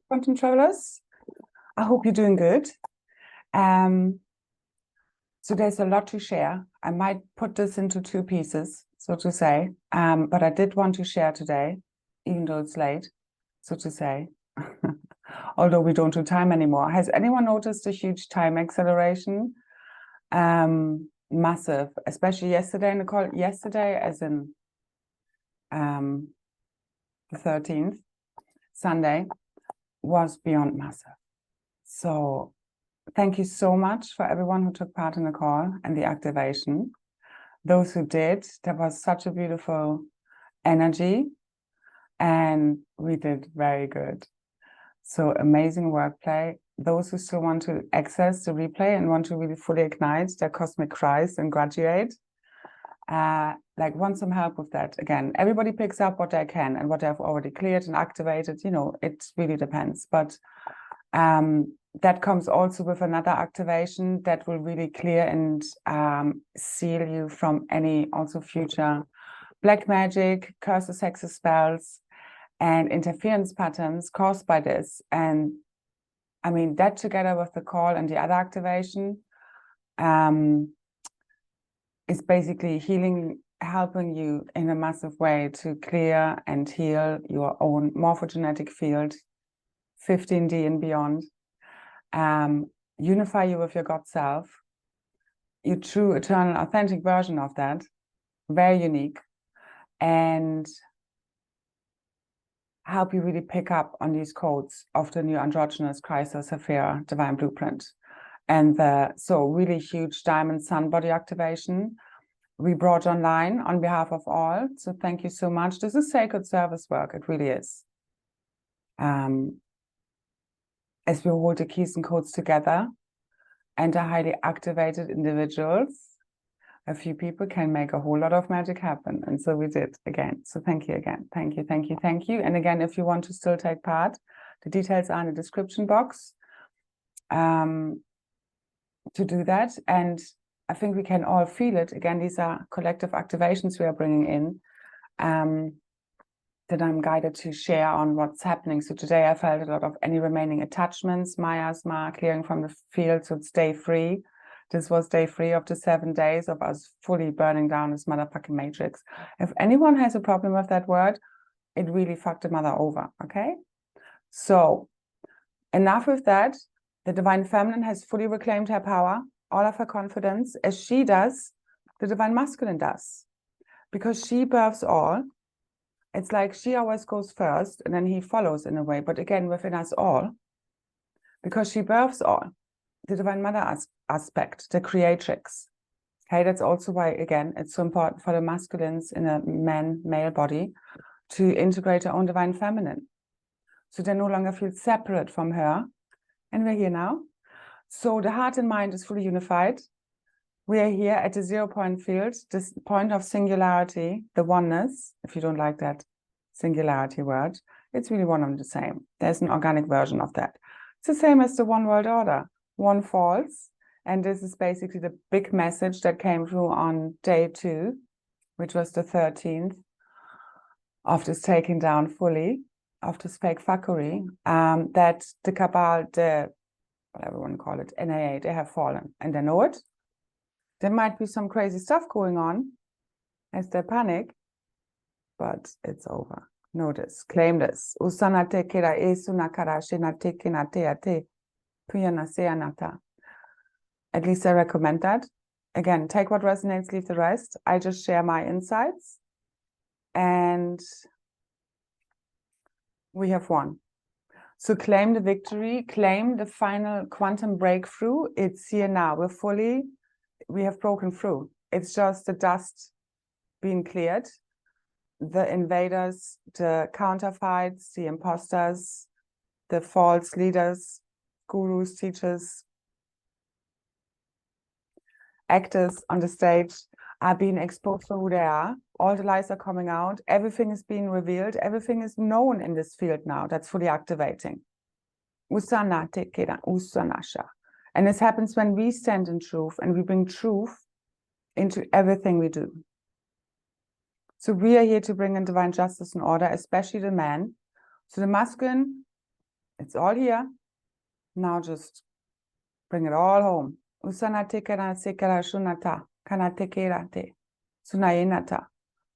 quantum travelers. I hope you're doing good. So there's a lot to share. I might put this into two pieces, so to say, but I did want to share today, even though it's late, so to say, although we don't do time anymore. Has anyone noticed a huge time acceleration? Massive, especially yesterday in the call. Yesterday, as in the 13th, Sunday, was beyond massive. So thank you so much for everyone who took part in the call and the activation. Those who did, there was such a beautiful energy and we did very good. So amazing wordplay. Those who still want to access the replay and want to really fully ignite their cosmic Kryst and graduate, want some help with that. Again, everybody picks up what they can and what they've already cleared and activated, you know, it really depends. But that comes also with another activation that will really clear and seal you from any also future black magic, curses, hexes, spells, and interference patterns caused by this. And I mean, that together with the call and the other activation is basically healing, helping you in a massive way to clear and heal your own morphogenetic field, 15D and beyond. Unify you with your God self, your true, eternal, authentic version of that, very unique, and help you really pick up on these codes of the new androgynous Kryst or Sapphire divine blueprint. And so really huge diamond sun body activation we brought online on behalf of all. So thank you so much. This is sacred service work. It really is. As we hold the keys and codes together and are highly activated individuals, a few people can make a whole lot of magic happen. And so we did again. So thank you again. Thank you, thank you, thank you. And again, if you want to still take part, the details are in the description box to do that. And I think we can all feel it. Again, these are collective activations we are bringing in that I'm guided to share on what's happening. So today I felt a lot of any remaining attachments, miasma, clearing from the field, so it's day 3. This was day 3 of the 7 days of us fully burning down this motherfucking matrix. If anyone has a problem with that word, it really fucked the mother over, okay? So enough with that. The divine feminine has fully reclaimed her power, all of her confidence, as she does, the divine masculine does. Because she births all. It's like she always goes first and then he follows in a way, but again, within us all, because she births all, the divine mother aspect, the creatrix. Okay, that's also why, again, it's so important for the masculines in a male body to integrate their own divine feminine. So they no longer feel separate from her. And we're here now. So the heart and mind is fully unified. We are here at the 0 point field, this point of singularity, the oneness, if you don't like that singularity word, it's really one and the same. There's an organic version of that. It's the same as the one world order, one false. And this is basically the big message that came through on day 2, which was the 13th of this taking down fully of this fake fuckery, that the Cabal, the, whatever you want to call it, NAA, they have fallen and they know it. There might be some crazy stuff going on as they panic, but it's over. Know this, claim this. At least I recommend that. Again, take what resonates, leave the rest. I just share my insights. And we have won. So claim the victory, claim the final quantum breakthrough. It's here now. We have broken through. It's just the dust being cleared. The invaders, the counterfeits, the imposters, the false leaders, gurus, teachers, actors on the stage are being exposed for who they are. All the lies are coming out. Everything is being revealed. Everything is known in this field now. That's fully activating. And this happens when we stand in truth and we bring truth into everything we do. So we are here to bring in divine justice and order, especially the man. So the masculine It's all here. Now just bring it all home. Usana tekera sekera shunata. Kana tekera te. Sunayenata.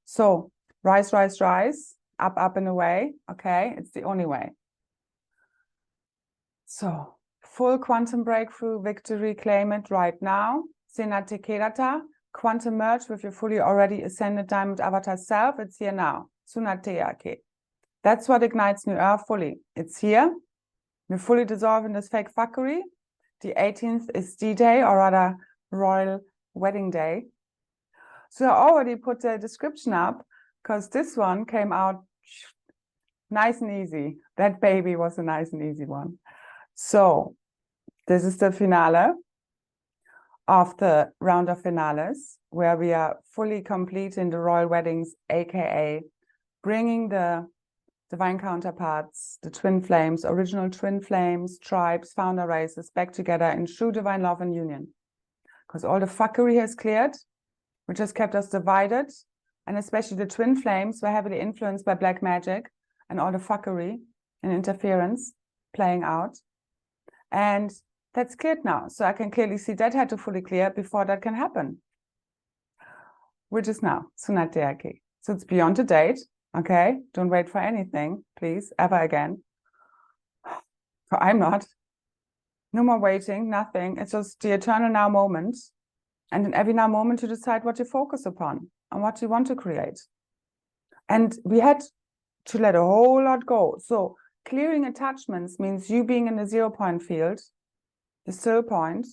So rise, rise, rise. Up, up and away. Okay, it's the only way. So full quantum breakthrough, victory, claim it right now. Sena tekerata. Quantum merge with your fully already ascended diamond avatar self. It's here now. Sunateake. That's what ignites New Earth fully. It's here. We're fully dissolving this fake fuckery. The 18th is D-Day, or rather Royal Wedding Day. So I already put the description up because this one came out nice and easy. That baby was a nice and easy one. So this is the finale of the round of finales, where we are fully complete in the royal weddings, aka bringing the divine counterparts, the twin flames, original twin flames, tribes, founder races back together in true divine love and union. Because all the fuckery has cleared, which has kept us divided, and especially the twin flames were heavily influenced by black magic and all the fuckery and interference playing out. And that's cleared now. So I can clearly see that had to fully clear before that can happen, which is now, Sunateake. So it's beyond the date. Okay, don't wait for anything, please, ever again. I'm not. No more waiting, nothing. It's just the eternal now moment. And in every now moment, you decide what you focus upon and what you want to create. And we had to let a whole lot go. So clearing attachments means you being in the 0 point field, the still point,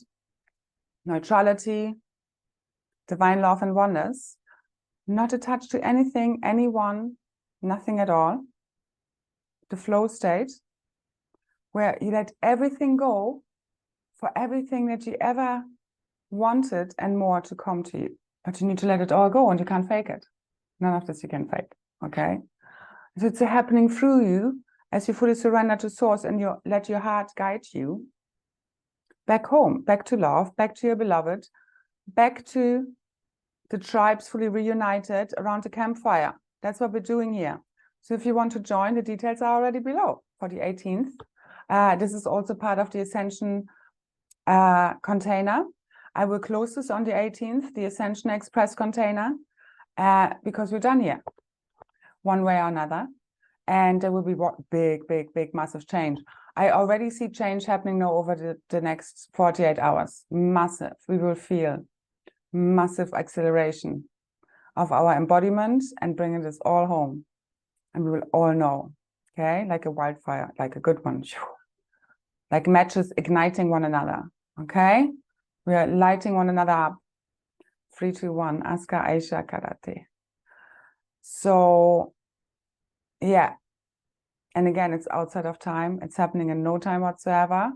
neutrality, divine love and oneness, not attached to anything, anyone, nothing at all. The flow state, where you let everything go for everything that you ever wanted and more to come to you. But you need to let it all go and you can't fake it. None of this you can fake, okay? So it's happening through you as you fully surrender to source and you let your heart guide you back home, back to love, back to your beloved, back to the tribes fully reunited around the campfire. That's what we're doing here. So if you want to join, the details are already below for the 18th. This is also part of the Ascension container. I will close this on the 18th, the Ascension Express container, because we're done here, one way or another. And there will be big, big, big, massive change. I already see change happening now over the next 48 hours. Massive. We will feel massive acceleration of our embodiment and bringing this all home. And we will all know, okay? Like a wildfire, like a good one. Like matches igniting one another, okay? We are lighting one another up. 3, 2, 1. Aska Aisha Karate. So, yeah. And again, it's outside of time. It's happening in no time whatsoever.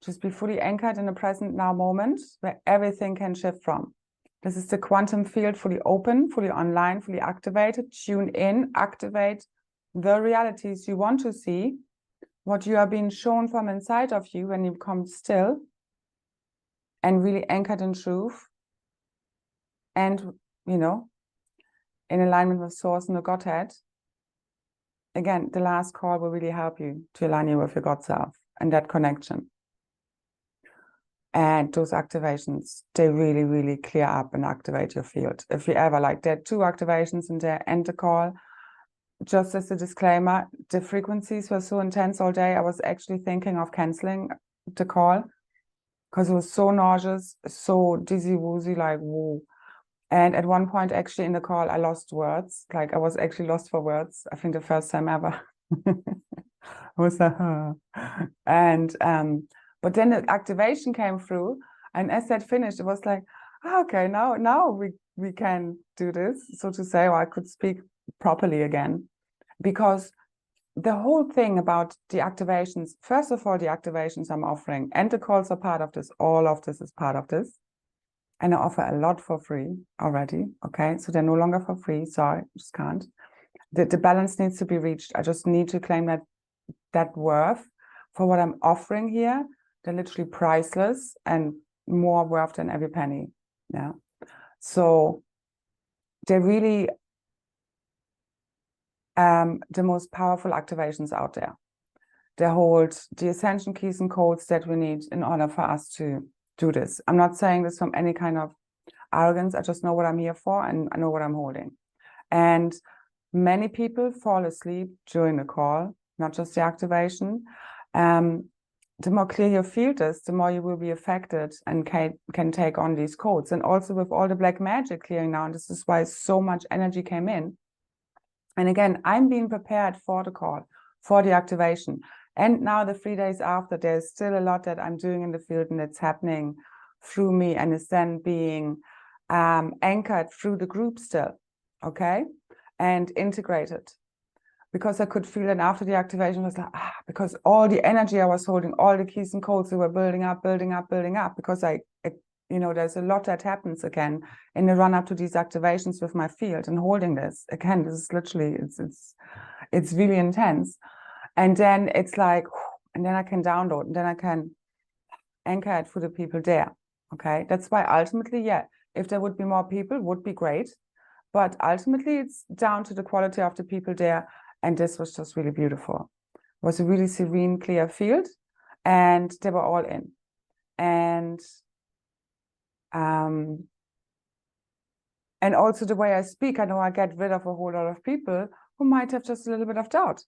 Just be fully anchored in the present now moment where everything can shift from. This is the quantum field, fully open, fully online, fully activated. Tune in, activate the realities you want to see, what you are being shown from inside of you when you come still and really anchored in truth and, you know, in alignment with source and the Godhead. Again, the last call will really help you to align you with your God self and that connection. And those activations, they really, really clear up and activate your field. If you ever like, there are 2 activations in there and the call. Just as a disclaimer, the frequencies were so intense all day. I was actually thinking of canceling the call because it was so nauseous, so dizzy woozy, like whoa. And at one point, actually in the call, I lost words. Like I was actually lost for words. I think the first time ever. I was like, and but then the activation came through, and as that finished, it was like, oh, okay, now we can do this, so to say, or I could speak properly again, because the whole thing about the activations, first of all, the activations I'm offering, and the calls are part of this. All of this is part of this, and I offer a lot for free already. Okay, so they're no longer for free. Sorry, just can't. The balance needs to be reached. I just need to claim that worth for what I'm offering here. They're literally priceless and more worth than every penny. Yeah. So they're really the most powerful activations out there. they hold the ascension keys and codes that we need in order for us to do this. I'm not saying this from any kind of arrogance. I just know what I'm here for, and I know what I'm holding. And many people fall asleep during the call, not just the activation. The more clear your field is, the more you will be affected and can take on these codes. And also with all the black magic clearing now, and this is why so much energy came in. And again, I'm being prepared for the call, for the activation. And now the 3 days after, there's still a lot that I'm doing in the field and it's happening through me and is then being anchored through the group still, okay? And integrated. Because I could feel it after the activation, was like, because all the energy I was holding, all the keys and codes, they were building up, because there's a lot that happens again in the run up to these activations with my field and holding this. Again, this is literally, it's really intense. And then it's like, and then I can download, and then I can anchor it for the people there, okay? That's why ultimately, yeah, if there would be more people, would be great. But ultimately, it's down to the quality of the people there. And this was just really beautiful. It was a really serene, clear field. And they were all in. And also the way I speak, I know I get rid of a whole lot of people who might have just a little bit of doubt.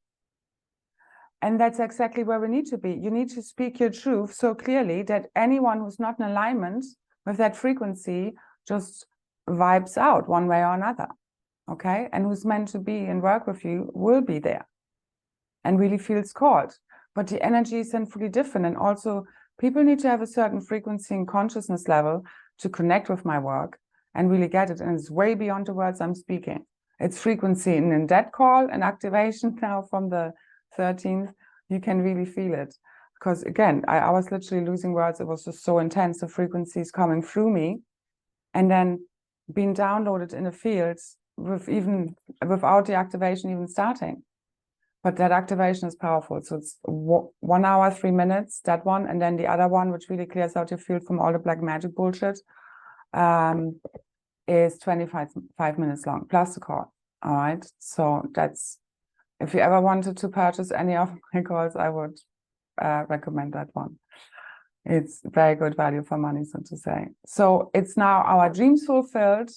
And that's exactly where we need to be. You need to speak your truth so clearly that anyone who's not in alignment with that frequency just vibes out one way or another, okay? And who's meant to be and work with you will be there and really feels called. But the energy is then fully different. And also people need to have a certain frequency and consciousness level to connect with my work and really get it. And it's way beyond the words I'm speaking. It's frequency. And in that call and activation now from the 13th, you can really feel it. Because again, I was literally losing words. It was just so intense, the frequencies coming through me. And then being downloaded in the fields without the activation even starting. But that activation is powerful. So it's 1 hour, 3 minutes, that one. And then the other one, which really clears out your field from all the black magic bullshit, is 25 minutes long, plus the call. All right. So that's, if you ever wanted to purchase any of my calls, I would recommend that one. It's very good value for money, so to say. So it's now our dreams fulfilled,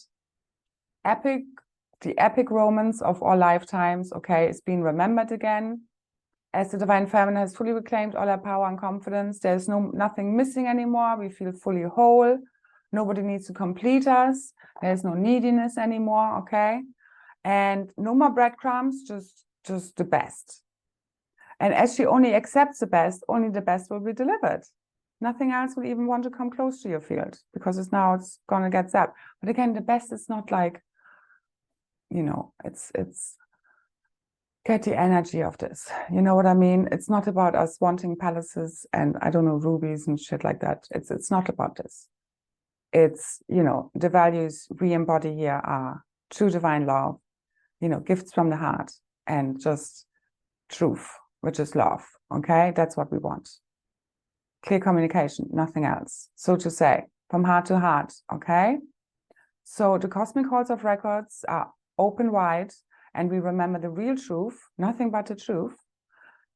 the epic romance of all lifetimes, okay, it's been remembered again. As the Divine Feminine has fully reclaimed all our power and confidence, there's nothing missing anymore. We feel fully whole. Nobody needs to complete us. There's no neediness anymore, okay? And no more breadcrumbs, just the best. And as she only accepts the best, only the best will be delivered. Nothing else will even want to come close to your field because it's going to get zapped. But again, the best is not like, it's get the energy of this. You know what I mean? It's not about us wanting palaces and I don't know, rubies and shit like that. It's not about this. It's, the values we embody here are true divine love, gifts from the heart and just truth, which is love. Okay, that's what we want. Clear communication, nothing else. So to say, from heart to heart. Okay, so the cosmic halls of records are open wide, and we remember the real truth, nothing but the truth.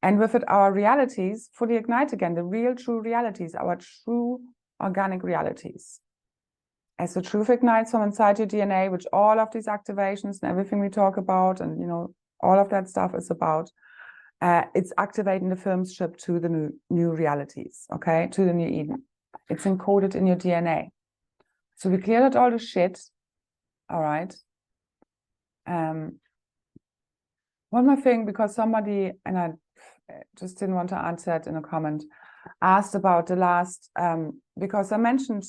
And with it, our realities fully ignite again, the real true realities, our true organic realities. As the truth ignites from inside your DNA, which all of these activations and everything we talk about, and all of that stuff is about, it's activating the filmship to the new realities, okay, to the new Eden. It's encoded in your DNA. So we cleared out all the shit, all right. One more thing, because somebody, and I just didn't want to answer it in a comment, asked about the last, because I mentioned,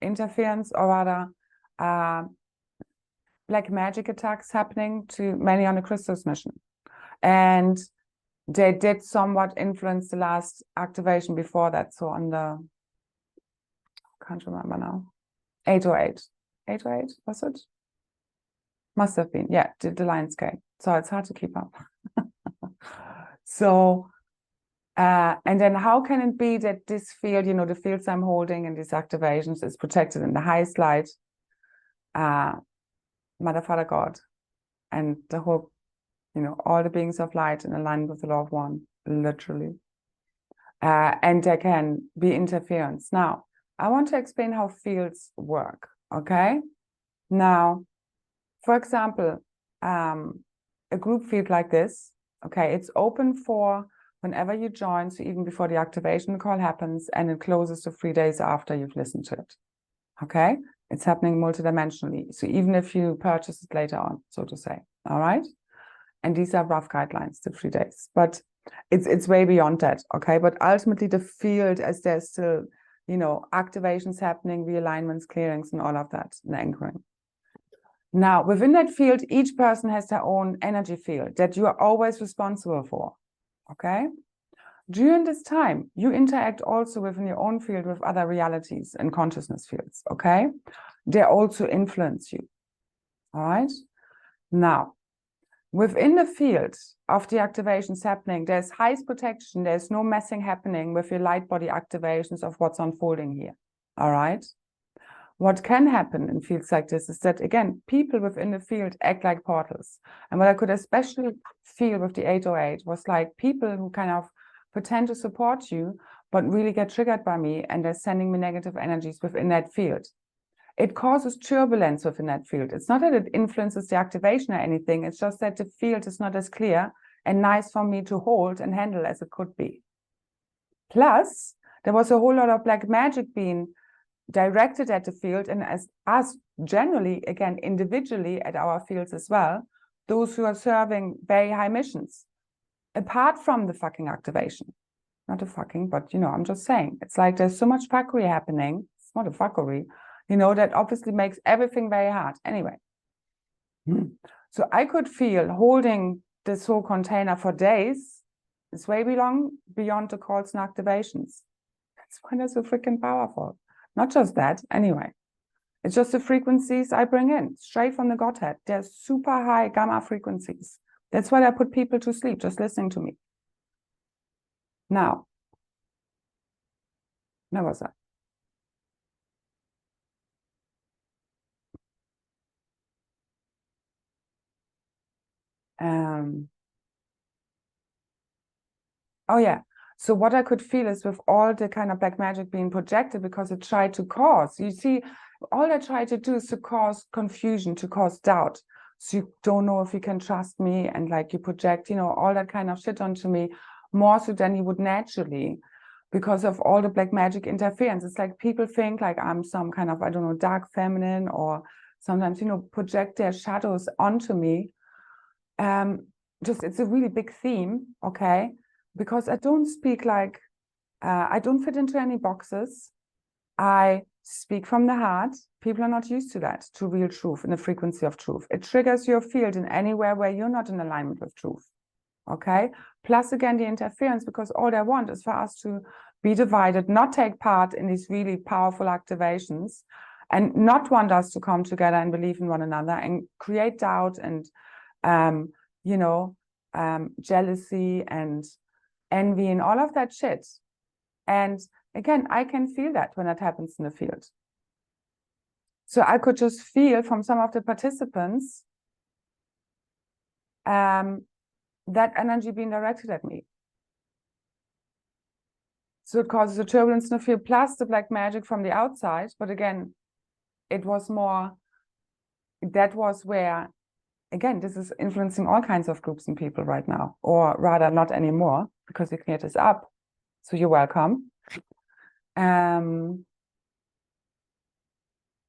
interference, or rather black magic attacks happening to many on the Kryst mission. And they did somewhat influence the last activation before that. So on the, can't remember now, 808. 808, was it? Must have been, yeah, the Lion scale. So it's hard to keep up. So, and then how can it be that this field, the fields I'm holding and these activations is protected in the highest light, Mother, Father, God, and the whole, all the beings of light in alignment with the law of one, literally. And there can be interference. Now, I want to explain how fields work, okay? Now, for example, a group field like this, okay, it's open for whenever you join, so even before the activation call happens, and it closes to 3 days after you've listened to it, okay? It's happening multidimensionally, so even if you purchase it later on, so to say, all right? And these are rough guidelines, the 3 days, but it's way beyond that, okay? But ultimately the field, as there's still, you know, activations happening, realignments, clearings, and all of that, and anchoring. Now, within that field, each person has their own energy field that you are always responsible for, okay? During this time, you interact also within your own field with other realities and consciousness fields, okay? They also influence you, all right? Now, within the field of the activations happening, there's highest protection, there's no messing happening with your light body activations of what's unfolding here, all right? What can happen in fields like this is that, again, people within the field act like portals. And what I could especially feel with the 808 was like people who kind of pretend to support you, but really get triggered by me, and they're sending me negative energies within that field. It causes turbulence within that field. It's not that it influences the activation or anything. It's just that the field is not as clear and nice for me to hold and handle as it could be. Plus, there was a whole lot of black magic being directed at the field, and as us generally, again, individually at our fields as well, those who are serving very high missions, apart from the fucking activation. Not a fucking, but you know, I'm just saying, it's like there's so much fuckery happening. It's not a fuckery, you know, that obviously makes everything very hard. Anyway, so I could feel holding this whole container for days. It's way beyond the calls and activations. That's why they're so freaking powerful. Not just that, anyway. It's just the frequencies I bring in, straight from the Godhead. They're super high gamma frequencies. That's why I put people to sleep, just listening to me. Now, where was I? Oh yeah. So what I could feel is with all the kind of black magic being projected, because it tried to cause, you see, all I tried to do is to cause confusion, to cause doubt. So you don't know if you can trust me, and like you project, you know, all that kind of shit onto me, more so than you would naturally, because of all the black magic interference. It's like people think like I'm some kind of, I don't know, dark feminine, or sometimes, you know, project their shadows onto me. Just, it's a really big theme, okay? Because I don't speak like, I don't fit into any boxes. I speak from the heart. People are not used to that, to real truth and the frequency of truth. It triggers your field in anywhere where you're not in alignment with truth, okay? Plus, again, the interference, because all they want is for us to be divided, not take part in these really powerful activations, and not want us to come together and believe in one another, and create doubt and, you know, jealousy and envy and all of that shit. And again, I can feel that when that happens in the field. So I could just feel from some of the participants that energy being directed at me. So it causes a turbulence in the field, plus the black magic from the outside. But again, it was more, that was where, again, this is influencing all kinds of groups and people right now, or rather not anymore, because we cleared this up. So you're welcome. And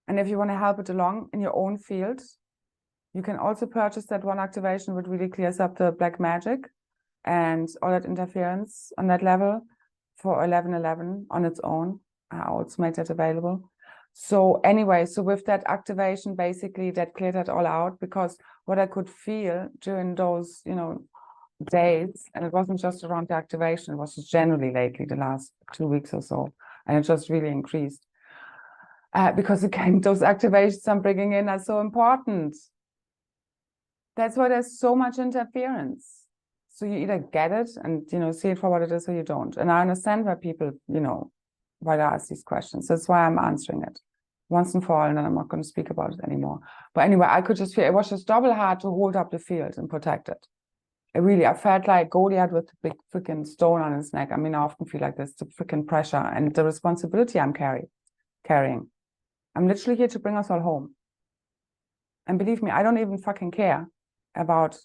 if you want to help it along in your own field, you can also purchase that one activation, which really clears up the black magic and all that interference on that level for 1111 on its own. I also make that available. So anyway, so with that activation, basically that cleared that all out, because what I could feel during those, you know, days, and it wasn't just around the activation, it was just generally lately, the last 2 weeks or so, and it just really increased. Because again, those activations I'm bringing in are so important. That's why there's so much interference. So you either get it and, you know, see it for what it is, or you don't. And I understand why people, you know, why they ask these questions. That's why I'm answering it once and for all, and then I'm not going to speak about it anymore. But anyway, I could just feel it was just double hard to hold up the field and protect it. I felt like Goliath with the big freaking stone on his neck. I mean, I often feel like this, the freaking pressure and the responsibility I'm carrying. I'm literally here to bring us all home. And believe me, I don't even fucking care about,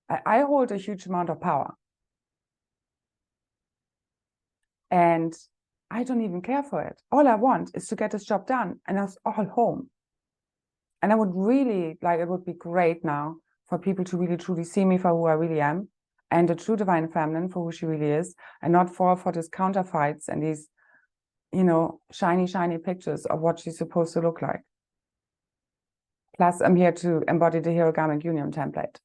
I hold a huge amount of power. And I don't even care for it. All I want is to get this job done and us all home. And I would really, like, it would be great now for people to really truly see me for who I really am, and the true divine feminine for who she really is, and not fall for these counterfeits and these, you know, shiny pictures of what she's supposed to look like. Plus, I'm here to embody the hierogamic union template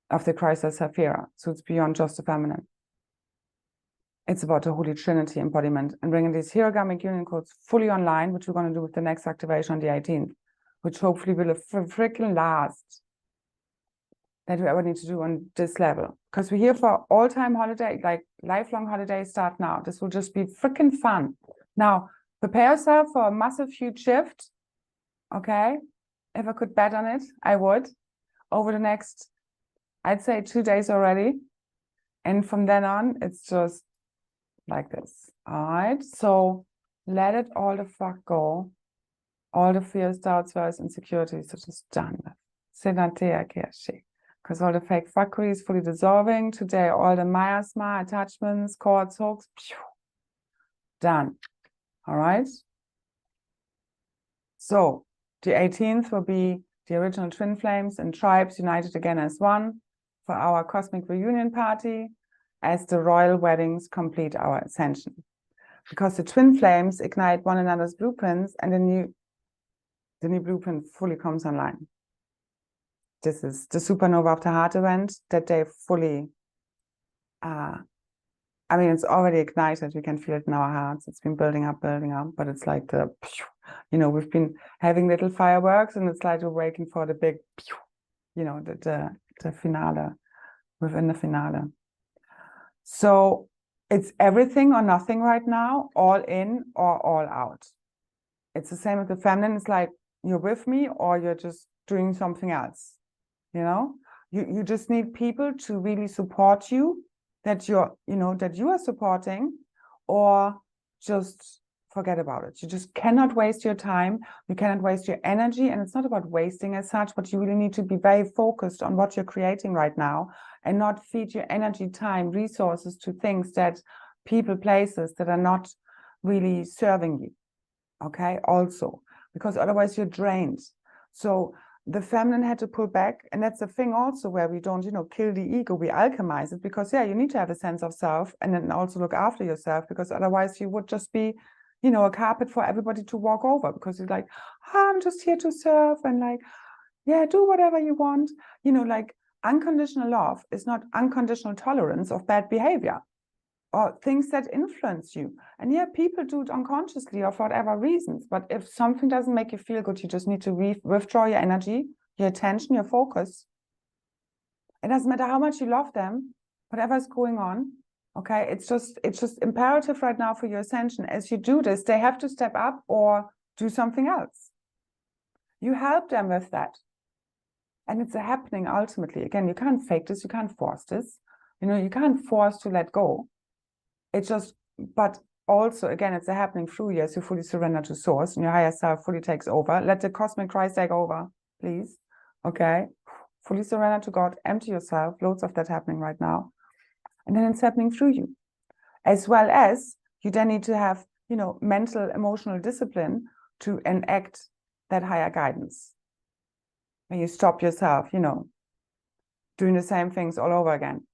of the Kryst Sapphira, so it's beyond just the feminine. It's about the Holy Trinity embodiment and bringing these hierogamic union codes fully online, which we're going to do with the next activation on the 18th, which hopefully will freaking last that we ever need to do on this level. Because we're here for all-time holiday, like lifelong holidays start now. This will just be freaking fun. Now, prepare yourself for a massive, huge shift, okay? If I could bet on it, I would. Over the next, I'd say 2 days already. And from then on, it's just like this, all right? So let it all the fuck go. All the fears, doubts, worries, insecurities are just done with. Because all the fake fuckery is fully dissolving. Today, all the miasma, attachments, cords, hooks, done. All right? So the 18th will be the original twin flames and tribes united again as one for our cosmic reunion party as the royal weddings complete our ascension. Because the twin flames ignite one another's blueprints and the new blueprint fully comes online. This is the supernova of the heart event that they fully, I mean, it's already ignited. We can feel it in our hearts. It's been building up, but it's like the, you know, we've been having little fireworks and it's like we're waiting for the big, you know, the finale, within the finale. So it's everything or nothing right now, all in or all out. It's the same with the feminine. It's like you're with me or you're just doing something else. You know, you just need people to really support you, that you're, you know, that you are supporting, or just forget about it. You just cannot waste your time. You cannot waste your energy. And it's not about wasting as such, but you really need to be very focused on what you're creating right now and not feed your energy, time, resources to things that people, places that are not really serving you. Okay, also, because otherwise you're drained. So the feminine had to pull back, and that's the thing also where we don't, you know, kill the ego, we alchemize it, because yeah, you need to have a sense of self and then also look after yourself, because otherwise you would just be, you know, a carpet for everybody to walk over, because you're like, oh, I'm just here to serve, and like, yeah, do whatever you want, you know, like unconditional love is not unconditional tolerance of bad behavior or things that influence you. And yeah, people do it unconsciously or for whatever reasons. But if something doesn't make you feel good, you just need to withdraw your energy, your attention, your focus. It doesn't matter how much you love them, whatever is going on. Okay, it's just imperative right now for your ascension. As you do this, they have to step up or do something else. You help them with that. And it's a happening ultimately. Again, you can't fake this, you can't force this. You know, you can't force to let go. It's just, but also, again, it's a happening through you as you fully surrender to source and your higher self fully takes over. Let the cosmic Christ take over, please. Okay? Fully surrender to God, empty yourself, loads of that happening right now. And then it's happening through you. As well as you then need to have, you know, mental, emotional discipline to enact that higher guidance. When you stop yourself, you know, doing the same things all over again.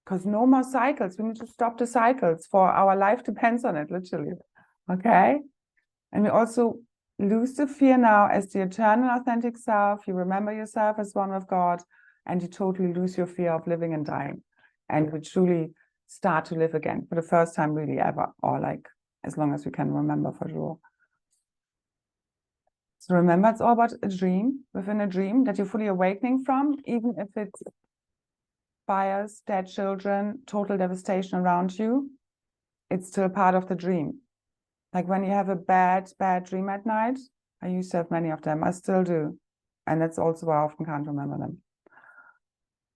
Because no more cycles. We need to stop the cycles, for our life depends on it, literally. Okay? And we also lose the fear now as the eternal authentic self. You remember yourself as one with God, and you totally lose your fear of living and dying. And we truly start to live again for the first time really ever, or like as long as we can remember for sure. So remember, it's all about a dream within a dream that you're fully awakening from, even if it's fires, dead children, total devastation around you, it's still part of the dream. Like when you have a bad dream at night, I used to have many of them, I still do. And that's also why I often can't remember them.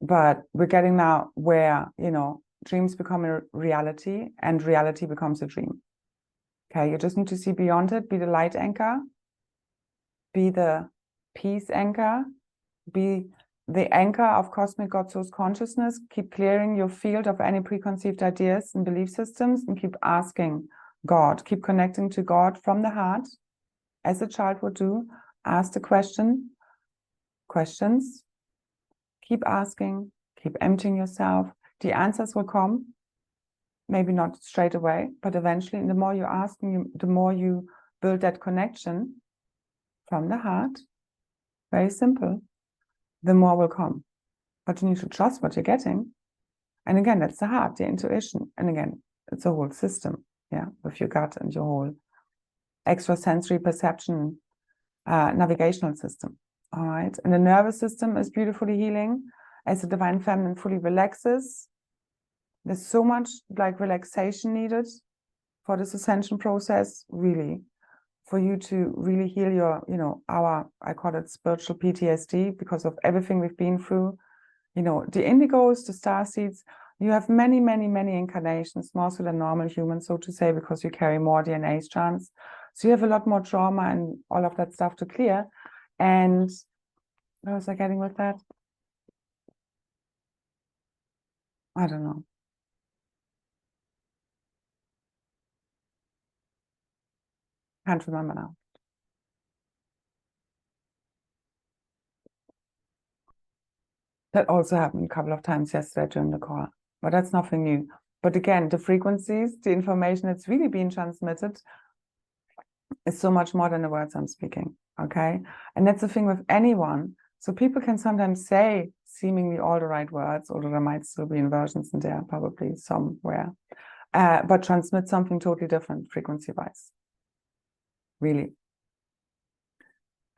But we're getting now where, you know, dreams become a reality and reality becomes a dream. Okay, you just need to see beyond it, be the light anchor, be the peace anchor, be the anchor of cosmic God source consciousness. Keep clearing your field of any preconceived ideas and belief systems, and keep asking God, keep connecting to God from the heart, as a child would do. Ask the questions, keep asking, keep emptying yourself. The answers will come, maybe not straight away, but eventually. And the more you ask, the more you build that connection from the heart. Very simple. The more will come. But you need to trust what you're getting. And again, that's the heart, the intuition. And again, it's a whole system, yeah, with your gut and your whole extrasensory perception, navigational system. All right. And the nervous system is beautifully healing. As the divine feminine fully relaxes, there's so much like relaxation needed for this ascension process, really, for you to really heal your, you know, I call it spiritual PTSD, because of everything we've been through. You know, the indigos, the star seeds, you have many, many, many incarnations, more so than normal humans, so to say, because you carry more DNA strands. So you have a lot more trauma and all of that stuff to clear. And where was I getting with that? I don't know. Can't remember now. That also happened a couple of times yesterday during the call, but that's nothing new. But again, the frequencies, the information that's really being transmitted is so much more than the words I'm speaking, okay? And that's the thing with anyone. So people can sometimes say seemingly all the right words, although there might still be inversions in there, probably somewhere, but transmit something totally different frequency-wise, really.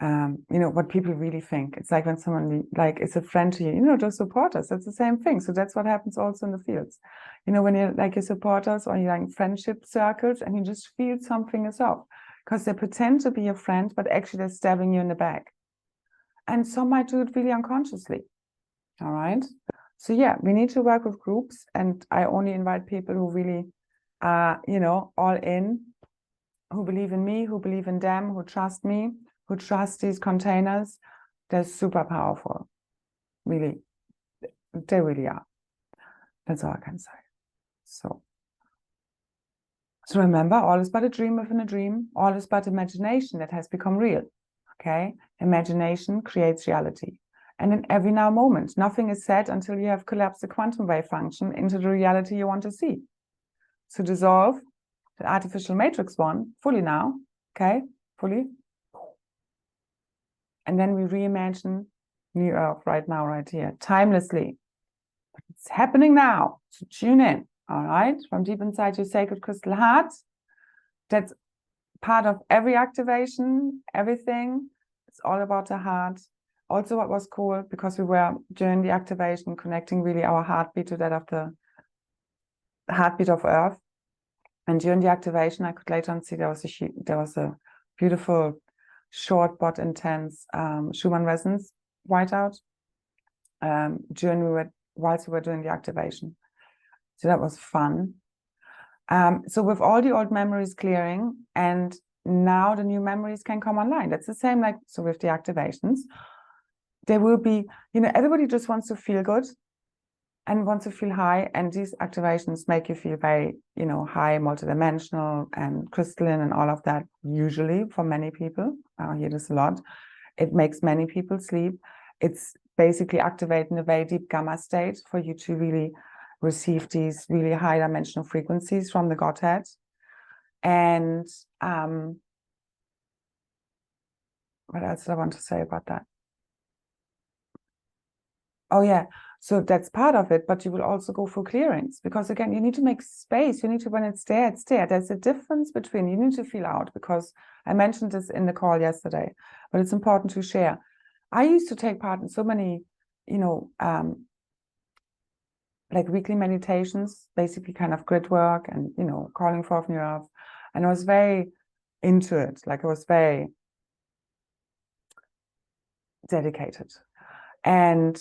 You know, what people really think. It's like when someone, like, is a friend to you, you know, those supporters, that's the same thing. So that's what happens also in the fields. You know, when you're like your supporters or you're like friendship circles and you just feel something is off because they pretend to be your friend, but actually they're stabbing you in the back. And some might do it really unconsciously. All right. So yeah, we need to work with groups, and I only invite people who really are, you know, all in, who believe in me, who believe in them, who trust me, who trust these containers. They're super powerful. Really, they really are. That's all I can say. So remember, all is but a dream within a dream. All is but imagination that has become real. Okay? Imagination creates reality. And in every now moment, nothing is said until you have collapsed the quantum wave function into the reality you want to see. So dissolve the artificial matrix one fully now. Okay? Fully. And then we reimagine New Earth right now, right here, timelessly. It's happening now. So tune in, all right? From deep inside your sacred crystal heart. That's part of every activation, everything. It's all about the heart. Also, what was cool, because we were during the activation connecting really our heartbeat to that of the heartbeat of Earth. And during the activation, I could later on see there was a beautiful, short but intense Schumann resonance whiteout whilst we were doing the activation. So that was fun. So with all the old memories clearing, and now the new memories can come online. That's the same like so with the activations. There will be, you know, everybody just wants to feel good and wants to feel high, and these activations make you feel very, you know, high, multidimensional and crystalline and all of that. Usually for many people, I hear this a lot, it makes many people sleep. It's basically activating a very deep gamma state for you to really receive these really high dimensional frequencies from the Godhead. And what else did I want to say about that? Oh yeah, so that's part of it, but you will also go for clearings, because again, you need to make space. You need to, when it's there, it's there. There's a difference between, you need to feel out, because I mentioned this in the call yesterday, but it's important to share. I used to take part in so many, you know, like weekly meditations, basically kind of grid work and, you know, calling forth new earth. And I was very into it. Like I was very dedicated. And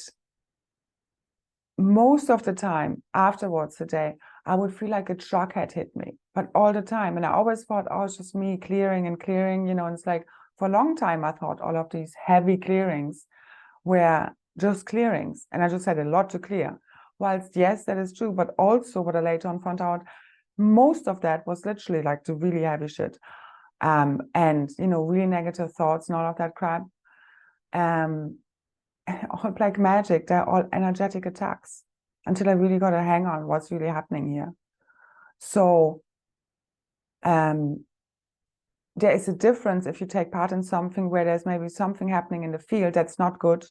most of the time afterwards today, I would feel like a truck had hit me, but all the time. And I always thought, oh, it's just me clearing and clearing, you know, and it's like, for a long time, I thought all of these heavy clearings were just clearings. And I just had a lot to clear. Whilst, yes, that is true. But also what I later on found out, most of that was literally like the really heavy shit. And, you know, really negative thoughts and all of that crap. All like magic, they're all energetic attacks until I really got a hang on what's really happening here. So there is a difference if you take part in something where there's maybe something happening in the field that's not good,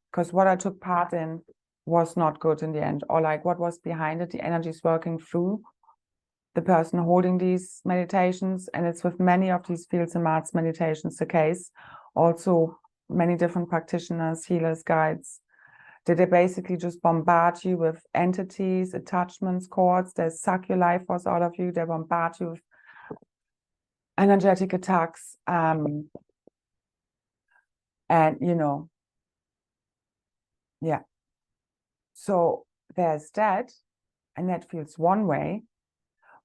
because what I took part in was not good in the end, or like what was behind it, the energy is working through the person holding these meditations, and it's with many of these fields and Mars meditations the case. Also, many different practitioners, healers, guides, that they basically just bombard you with entities, attachments, cords. They suck your life force out of you. They bombard you with energetic attacks. And, you know, yeah. So there's that, and that feels one way.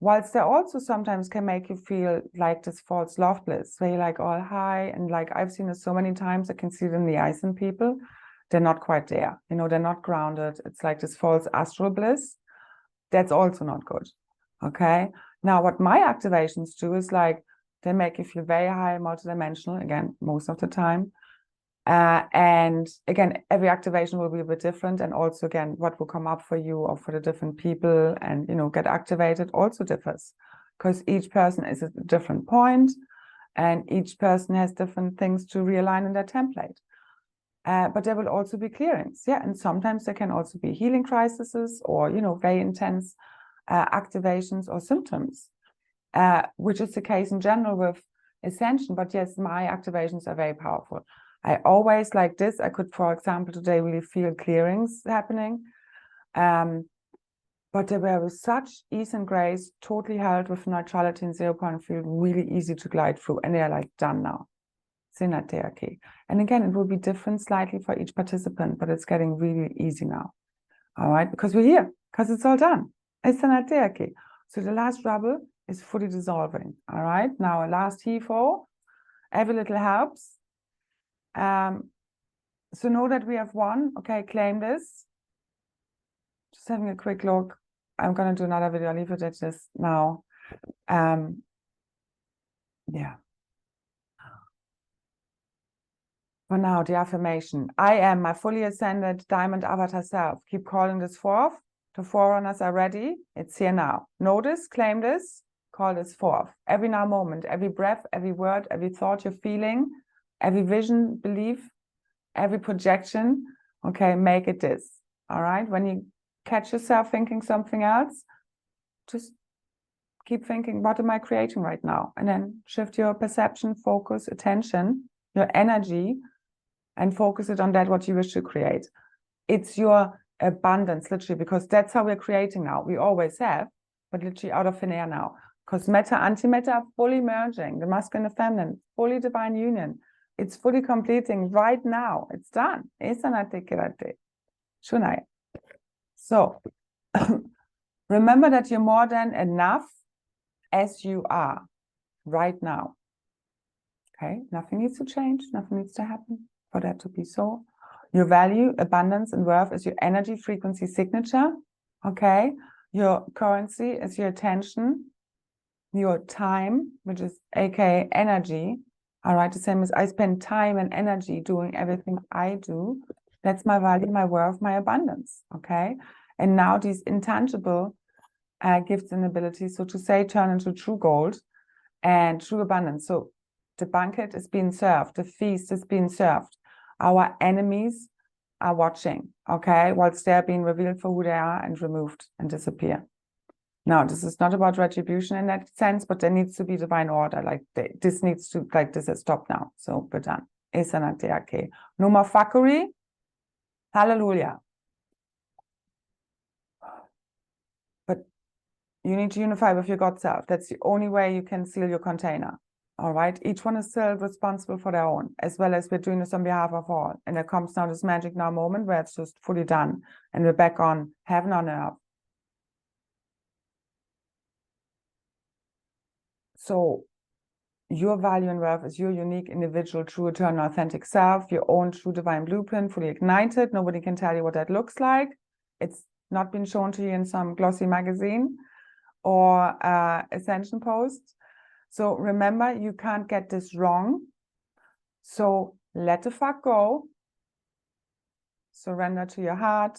Whilst they also sometimes can make you feel like this false love bliss, where you're like all high, and like I've seen it so many times, I can see it in the eyes in people, they're not quite there. You know, they're not grounded. It's like this false astral bliss. That's also not good. Okay. Now, what my activations do is like, they make you feel very high, multidimensional, again, most of the time. And again, every activation will be a bit different. And also, again, what will come up for you or for the different people and, you know, get activated also differs, because each person is at a different point and each person has different things to realign in their template. But there will also be clearings. Yeah. And sometimes there can also be healing crises or, you know, very intense activations or symptoms, which is the case in general with Ascension. But yes, my activations are very powerful. I always like this. I could, for example, today really feel clearings happening. But they were with such ease and grace, totally held with neutrality and 0 point field, really easy to glide through. And they are like done now. Synergy. And again, it will be different slightly for each participant, but it's getting really easy now. All right, because we're here, because it's all done. It's synergy. So the last rubble is fully dissolving. All right, now a last heave-ho. Every little helps. So know that we have won. Okay, claim this. Just having a quick look. I'm going to do another video. I'll leave it at this now. Yeah. For now, the affirmation. I am my fully ascended diamond avatar self. Keep calling this forth. The forerunners are ready. It's here now. Know this, claim this, call this forth. Every now moment, every breath, every word, every thought you're feeling, every vision, belief, every projection, okay, make it this. All right, when you catch yourself thinking something else, just keep thinking, what am I creating right now? And then shift your perception, focus, attention, your energy, and focus it on that, what you wish to create. It's your abundance, literally, because that's how we're creating now. We always have, but literally out of thin air now. Because meta, antimatter are fully merging, the masculine and feminine, fully divine union. It's fully completing right now. It's done. So remember that you're more than enough as you are right now. Okay, nothing needs to change, nothing needs to happen for that to be so. Your value, abundance, and worth is your energy frequency signature. Okay, your currency is your attention, your time, which is aka energy. All right, the same as I spend time and energy doing everything I do. That's my value, my worth, my abundance. Okay, and now these intangible gifts and abilities, so to say, turn into true gold and true abundance. So the banquet is being served, the feast is being served. Our enemies are watching, okay, whilst they're being revealed for who they are and removed and disappear. Now, this is not about retribution in that sense, but there needs to be divine order. Like this needs to, like this has stopped now. So we're done. No more fuckery. Hallelujah. But you need to unify with your God self. That's the only way you can seal your container. All right, each one is still responsible for their own, as well as we're doing this on behalf of all. And there comes now this magic now moment where it's just fully done. And we're back on heaven on earth. So your value and worth is your unique, individual, true, eternal, authentic self, your own true divine blueprint, fully ignited. Nobody can tell you what that looks like. It's not been shown to you in some glossy magazine or Ascension post. So remember, you can't get this wrong. So let the fuck go. Surrender to your heart.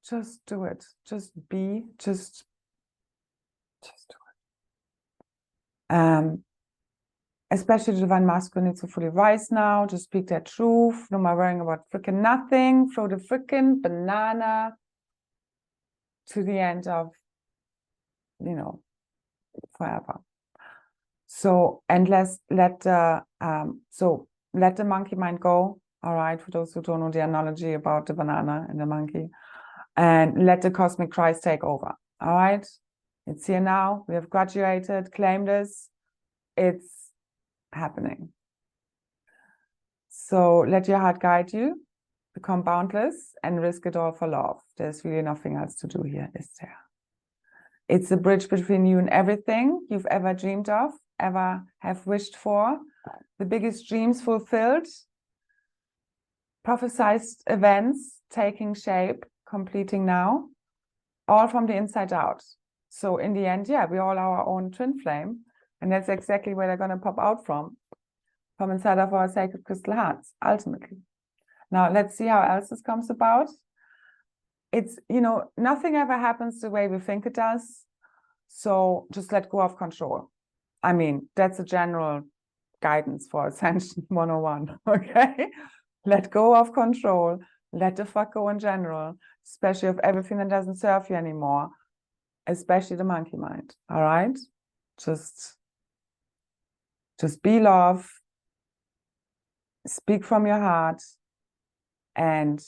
Just do it. Just be. Just do it. Especially the divine masculine needs to fully rise now. Just speak their truth. No more worrying about freaking nothing. Throw the freaking banana to the end of, you know, forever. So, and let the monkey mind go. All right, for those who don't know the analogy about the banana and the monkey, and let the cosmic Christ take over. All right, it's here now. We have graduated. Claim this. It's happening. So let your heart guide you. Become boundless and risk it all for love. There's really nothing else to do here, is there? It's the bridge between you and everything you've ever dreamed of, ever have wished for, the biggest dreams fulfilled, prophesied events taking shape, completing now, all from the inside out. So in the end, yeah, we all our own twin flame, and that's exactly where they're going to pop out from inside of our sacred crystal hearts, ultimately. Now, let's see how else this comes about. It's, you know, nothing ever happens the way we think it does. So just let go of control. I mean, that's a general guidance for Ascension 101, okay? Let go of control. Let the fuck go in general, especially of everything that doesn't serve you anymore, especially the monkey mind, all right? Just be love, speak from your heart, and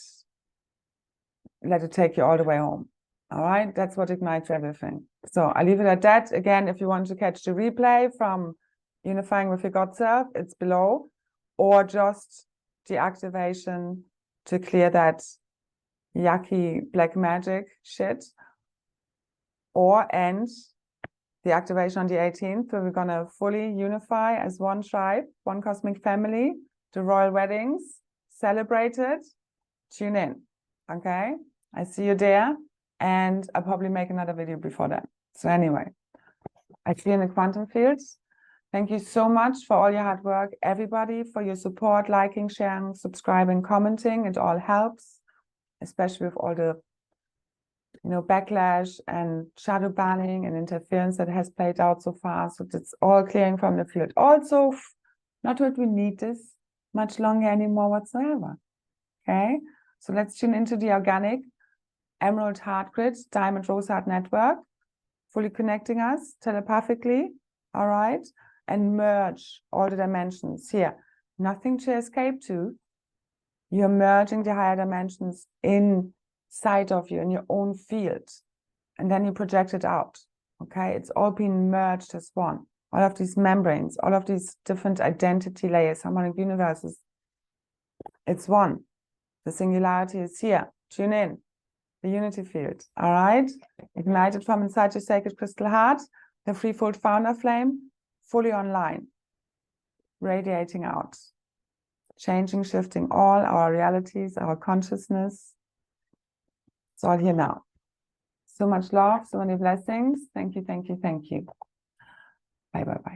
let it take you all the way home. All right, that's what ignites everything. So I leave it at that. Again, if you want to catch the replay from Unifying with Your God Self, it's below, or just the activation to clear that yucky black magic shit, and the activation on the 18th, where we're gonna fully unify as one tribe, one cosmic family, the royal weddings, celebrate it. Tune in, okay? I see you there, and I'll probably make another video before that. So anyway, I feel in the quantum fields. Thank you so much for all your hard work, everybody, for your support, liking, sharing, subscribing, commenting. It all helps, especially with all the, you know, backlash and shadow banning and interference that has played out so far. So it's all clearing from the field. Also, not that we need this much longer anymore whatsoever. Okay, so let's tune into the organic Emerald Heart Grid, Diamond Rose Heart Network, fully connecting us telepathically, all right, and merge all the dimensions here. Nothing to escape to. You're merging the higher dimensions inside of you, in your own field, and then you project it out, okay? It's all being merged as one. All of these membranes, all of these different identity layers, harmonic universes, it's one. The singularity is here. Tune in. The unity field, all right? Ignited from inside your sacred crystal heart, the threefold founder flame, fully online, radiating out, changing, shifting all our realities, our consciousness. It's all here now. So much love, so many blessings. Thank you, thank you, thank you. Bye, bye, bye.